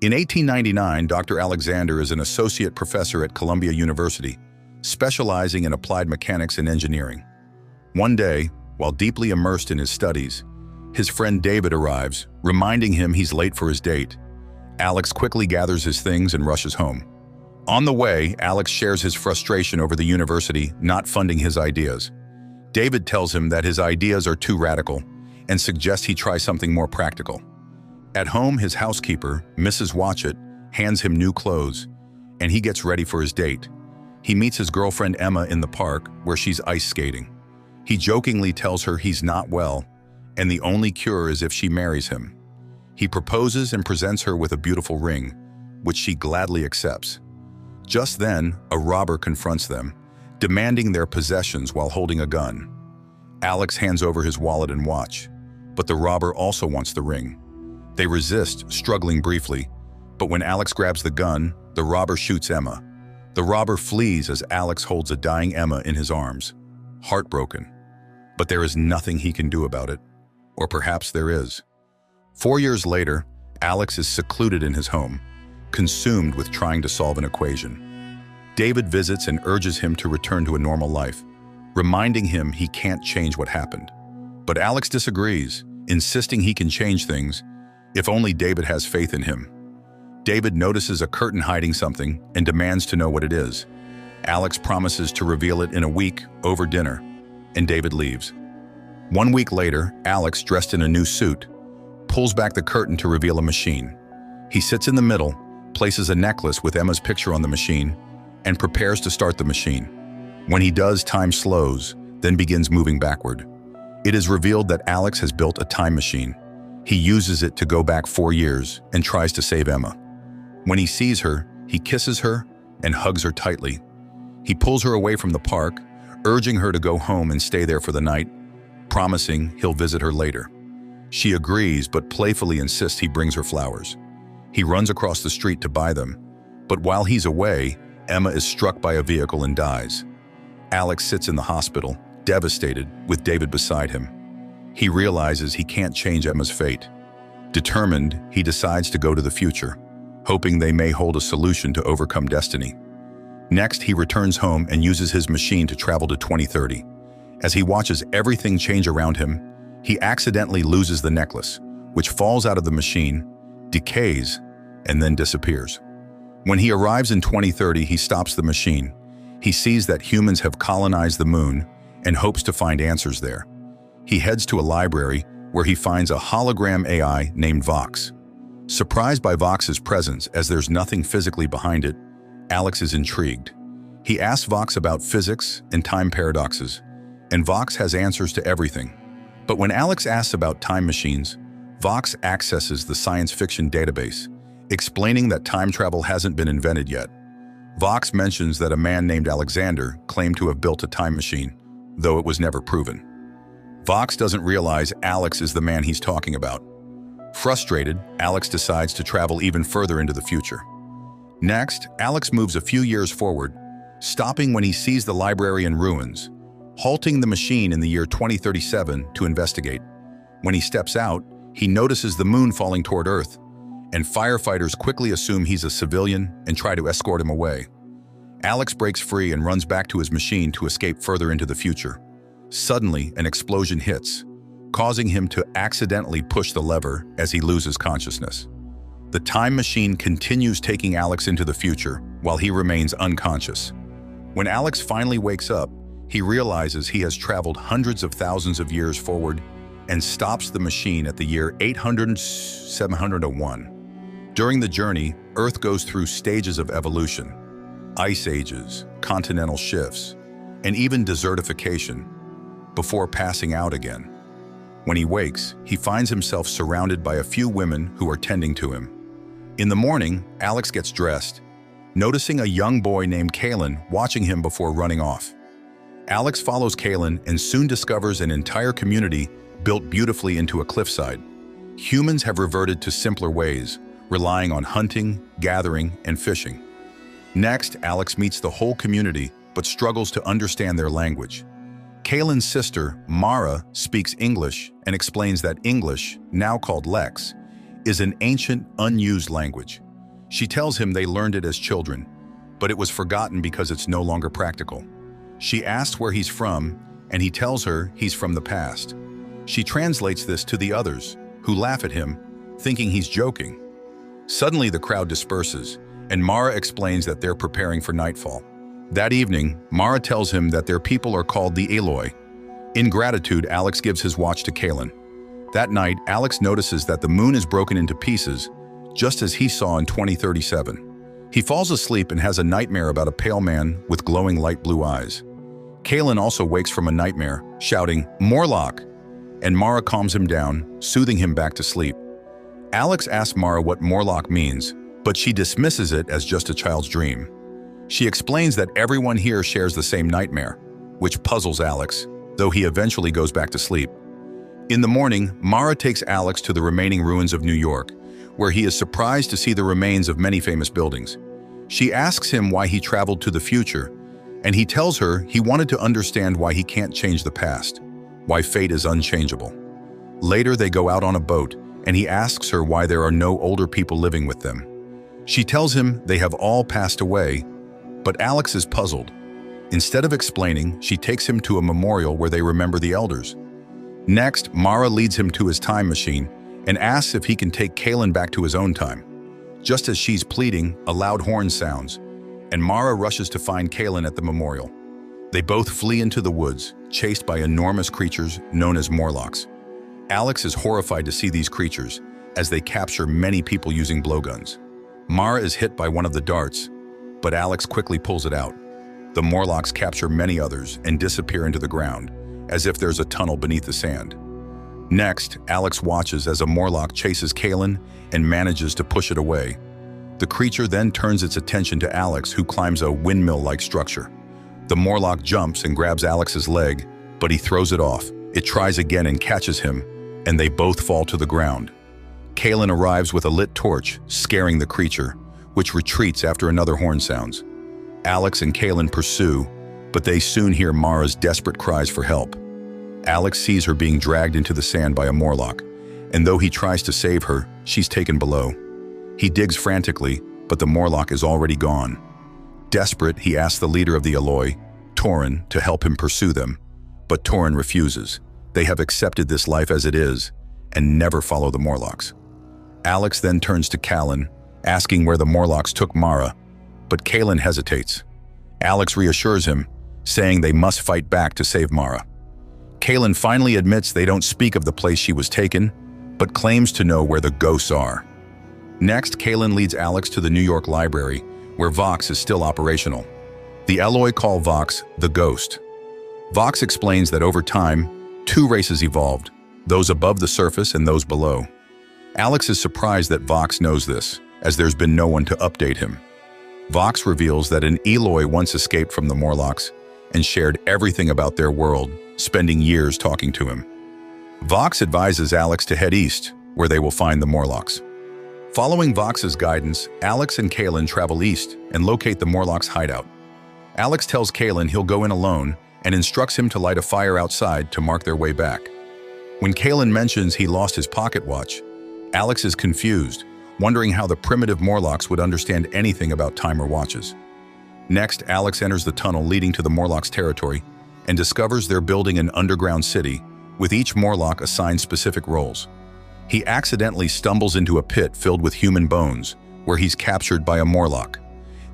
In 1899, Dr. Alexander is an associate professor at Columbia University, specializing in applied mechanics and engineering. One day, while deeply immersed in his studies, his friend David arrives, reminding him he's late for his date. Alex quickly gathers his things and rushes home. On the way, Alex shares his frustration over the university not funding his ideas. David tells him that his ideas are too radical and suggests he try something more practical. At home, his housekeeper, Mrs. Watchett, hands him new clothes, and he gets ready for his date. He meets his girlfriend Emma in the park, where she's ice skating. He jokingly tells her he's not well, and the only cure is if she marries him. He proposes and presents her with a beautiful ring, which she gladly accepts. Just then, a robber confronts them, demanding their possessions while holding a gun. Alex hands over his wallet and watch, but the robber also wants the ring. They resist, struggling briefly, but when Alex grabs the gun, the robber shoots Emma. The robber flees as Alex holds a dying Emma in his arms, heartbroken. But there is nothing he can do about it. Or perhaps there is. 4 years later, Alex is secluded in his home, consumed with trying to solve an equation. David visits and urges him to return to a normal life, reminding him he can't change what happened. But Alex disagrees, insisting he can change things if only David has faith in him. David notices a curtain hiding something and demands to know what it is. Alex promises to reveal it in a week over dinner, and David leaves. 1 week later, Alex, dressed in a new suit, pulls back the curtain to reveal a machine. He sits in the middle, places a necklace with Emma's picture on the machine, and prepares to start the machine. When he does, time slows, then begins moving backward. It is revealed that Alex has built a time machine. He uses it to go back 4 years and tries to save Emma. When he sees her, he kisses her and hugs her tightly. He pulls her away from the park, urging her to go home and stay there for the night, promising he'll visit her later. She agrees, but playfully insists he brings her flowers. He runs across the street to buy them, but while he's away, Emma is struck by a vehicle and dies. Alex sits in the hospital, devastated, with David beside him. He realizes he can't change Emma's fate. Determined, he decides to go to the future, hoping they may hold a solution to overcome destiny. Next, he returns home and uses his machine to travel to 2030. As he watches everything change around him, he accidentally loses the necklace, which falls out of the machine, decays, and then disappears. When he arrives in 2030, he stops the machine. He sees that humans have colonized the moon and hopes to find answers there. He heads to a library where he finds a hologram AI named Vox. Surprised by Vox's presence, as there's nothing physically behind it, Alex is intrigued. He asks Vox about physics and time paradoxes, and Vox has answers to everything. But when Alex asks about time machines, Vox accesses the science fiction database, explaining that time travel hasn't been invented yet. Vox mentions that a man named Alexander claimed to have built a time machine, though it was never proven. Vox doesn't realize Alex is the man he's talking about. Frustrated, Alex decides to travel even further into the future. Next, Alex moves a few years forward, stopping when he sees the library in ruins, halting the machine in the year 2037 to investigate. When he steps out, he notices the moon falling toward Earth, and firefighters quickly assume he's a civilian and try to escort him away. Alex breaks free and runs back to his machine to escape further into the future. Suddenly, an explosion hits, causing him to accidentally push the lever as he loses consciousness. The time machine continues taking Alex into the future while he remains unconscious. When Alex finally wakes up, he realizes he has traveled hundreds of thousands of years forward and stops the machine at the year 701. During the journey, Earth goes through stages of evolution, ice ages, continental shifts, and even desertification, before passing out again. When he wakes, he finds himself surrounded by a few women who are tending to him. In the morning, Alex gets dressed, noticing a young boy named Kalen watching him before running off. Alex follows Kalen and soon discovers an entire community built beautifully into a cliffside. Humans have reverted to simpler ways, relying on hunting, gathering, and fishing. Next, Alex meets the whole community but struggles to understand their language. Kalen's sister, Mara, speaks English and explains that English, now called Lex, is an ancient, unused language. She tells him they learned it as children, but it was forgotten because it's no longer practical. She asks where he's from, and he tells her he's from the past. She translates this to the others, who laugh at him, thinking he's joking. Suddenly the crowd disperses, and Mara explains that they're preparing for nightfall. That evening, Mara tells him that their people are called the Eloi. In gratitude, Alex gives his watch to Kaylin. That night, Alex notices that the moon is broken into pieces, just as he saw in 2037. He falls asleep and has a nightmare about a pale man with glowing light blue eyes. Kaylin also wakes from a nightmare, shouting, "Morlock!" and Mara calms him down, soothing him back to sleep. Alex asks Mara what Morlock means, but she dismisses it as just a child's dream. She explains that everyone here shares the same nightmare, which puzzles Alex, though he eventually goes back to sleep. In the morning, Mara takes Alex to the remaining ruins of New York, where he is surprised to see the remains of many famous buildings. She asks him why he traveled to the future, and he tells her he wanted to understand why he can't change the past, why fate is unchangeable. Later, they go out on a boat, and he asks her why there are no older people living with them. She tells him they have all passed away, but Alex is puzzled. Instead of explaining, she takes him to a memorial where they remember the elders. Next, Mara leads him to his time machine and asks if he can take Kaylin back to his own time. Just as she's pleading, a loud horn sounds, and Mara rushes to find Kaylin at the memorial. They both flee into the woods, chased by enormous creatures known as Morlocks. Alex is horrified to see these creatures, as they capture many people using blowguns. Mara is hit by one of the darts, but Alex quickly pulls it out. The Morlocks capture many others and disappear into the ground, as if there's a tunnel beneath the sand. Next, Alex watches as a Morlock chases Kaylin and manages to push it away. The creature then turns its attention to Alex, who climbs a windmill-like structure. The Morlock jumps and grabs Alex's leg, but he throws it off. It tries again and catches him, and they both fall to the ground. Kaylin arrives with a lit torch, scaring the creature, which retreats after another horn sounds. Alex and Kaylin pursue, but they soon hear Mara's desperate cries for help. Alex sees her being dragged into the sand by a Morlock, and though he tries to save her, she's taken below. He digs frantically, but the Morlock is already gone. Desperate, he asks the leader of the Eloi, Torin, to help him pursue them, but Torin refuses. They have accepted this life as it is, and never follow the Morlocks. Alex then turns to Kaylin, asking where the Morlocks took Mara, but Kaylin hesitates. Alex reassures him, saying they must fight back to save Mara. Kaylin finally admits they don't speak of the place she was taken, but claims to know where the ghosts are. Next, Kaylin leads Alex to the New York Library, where Vox is still operational. The Eloi call Vox the Ghost. Vox explains that over time, two races evolved, those above the surface and those below. Alex is surprised that Vox knows this, as there's been no one to update him. Vox reveals that an Eloi once escaped from the Morlocks and shared everything about their world, spending years talking to him. Vox advises Alex to head east, where they will find the Morlocks. Following Vox's guidance, Alex and Kaylin travel east and locate the Morlocks' hideout. Alex tells Kaylin he'll go in alone and instructs him to light a fire outside to mark their way back. When Kaylin mentions he lost his pocket watch, Alex is confused, wondering how the primitive Morlocks would understand anything about time or watches. Next, Alex enters the tunnel leading to the Morlocks' territory and discovers they're building an underground city, with each Morlock assigned specific roles. He accidentally stumbles into a pit filled with human bones, where he's captured by a Morlock.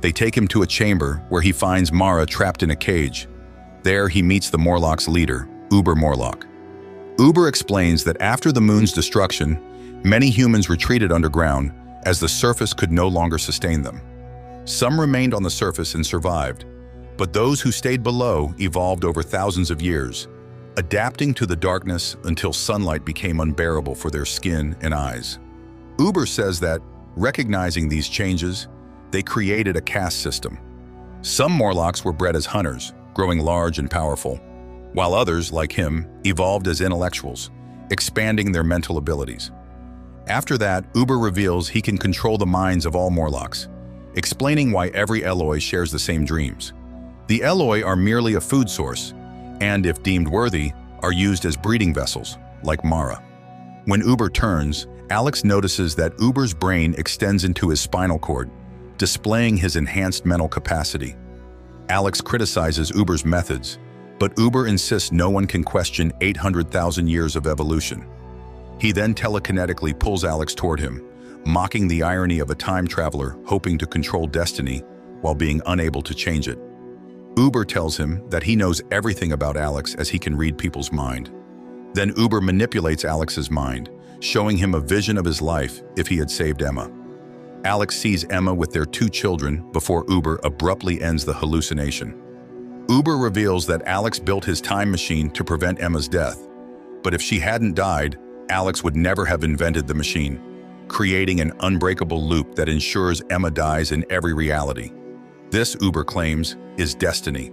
They take him to a chamber where he finds Mara trapped in a cage. There he meets the Morlocks' leader, Uber Morlock. Uber explains that after the moon's destruction, many humans retreated underground as the surface could no longer sustain them. Some remained on the surface and survived, but those who stayed below evolved over thousands of years, adapting to the darkness until sunlight became unbearable for their skin and eyes. Uber says that, recognizing these changes, they created a caste system. Some Morlocks were bred as hunters, growing large and powerful, while others, like him, evolved as intellectuals, expanding their mental abilities. After that, Uber reveals he can control the minds of all Morlocks, explaining why every Eloi shares the same dreams. The Eloi are merely a food source, and if deemed worthy, are used as breeding vessels, like Mara. When Uber turns, Alex notices that Uber's brain extends into his spinal cord, displaying his enhanced mental capacity. Alex criticizes Uber's methods, but Uber insists no one can question 800,000 years of evolution. He then telekinetically pulls Alex toward him, mocking the irony of a time traveler hoping to control destiny while being unable to change it. Uber tells him that he knows everything about Alex as he can read people's mind. Then Uber manipulates Alex's mind, showing him a vision of his life if he had saved Emma. Alex sees Emma with their 2 children before Uber abruptly ends the hallucination. Uber reveals that Alex built his time machine to prevent Emma's death, but if she hadn't died, Alex would never have invented the machine, creating an unbreakable loop that ensures Emma dies in every reality. This, Uber claims, is destiny.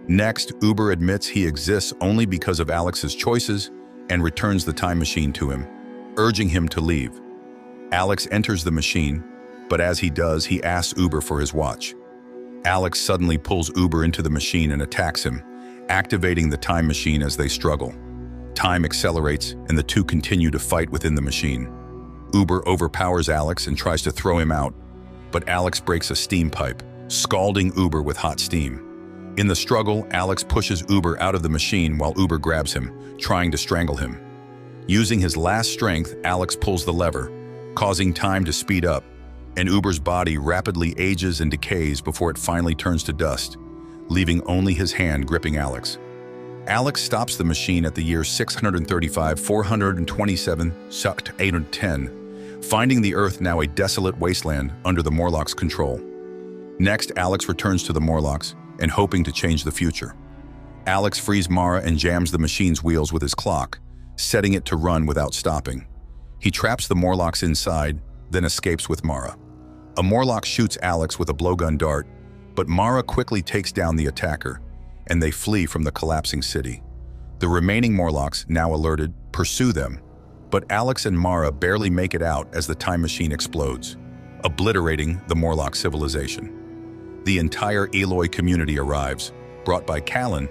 Next, Uber admits he exists only because of Alex's choices and returns the time machine to him, urging him to leave. Alex enters the machine, but as he does, he asks Uber for his watch. Alex suddenly pulls Uber into the machine and attacks him, activating the time machine as they struggle. Time accelerates, and the two continue to fight within the machine. Uber overpowers Alex and tries to throw him out, but Alex breaks a steam pipe, scalding Uber with hot steam. In the struggle, Alex pushes Uber out of the machine while Uber grabs him, trying to strangle him. Using his last strength, Alex pulls the lever, causing time to speed up, and Uber's body rapidly ages and decays before it finally turns to dust, leaving only his hand gripping Alex. Alex stops the machine at the year 635, 427, 810, finding the Earth now a desolate wasteland under the Morlocks' control. Next, Alex returns to the Morlocks and hoping to change the future. Alex frees Mara and jams the machine's wheels with his clock, setting it to run without stopping. He traps the Morlocks inside, then escapes with Mara. A Morlock shoots Alex with a blowgun dart, but Mara quickly takes down the attacker, and they flee from the collapsing city. The remaining Morlocks, now alerted, pursue them, but Alex and Mara barely make it out as the time machine explodes, obliterating the Morlock civilization. The entire Eloi community arrives, brought by Callan,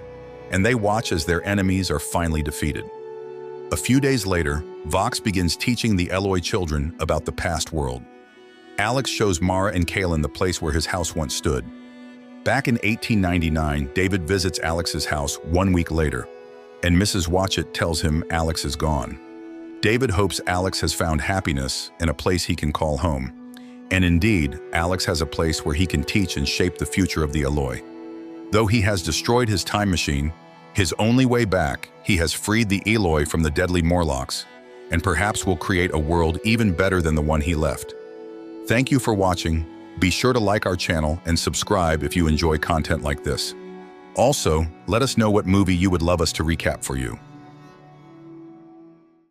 and they watch as their enemies are finally defeated. A few days later, Vox begins teaching the Eloi children about the past world. Alex shows Mara and Callan the place where his house once stood. Back in 1899, David visits Alex's house 1 week later, and Mrs. Watchett tells him Alex is gone. David hopes Alex has found happiness and a place he can call home. And indeed, Alex has a place where he can teach and shape the future of the Eloi. Though he has destroyed his time machine, his only way back, he has freed the Eloi from the deadly Morlocks, and perhaps will create a world even better than the one he left. Thank you for watching. Be sure to like our channel and subscribe if you enjoy content like this. Also, let us know what movie you would love us to recap for you.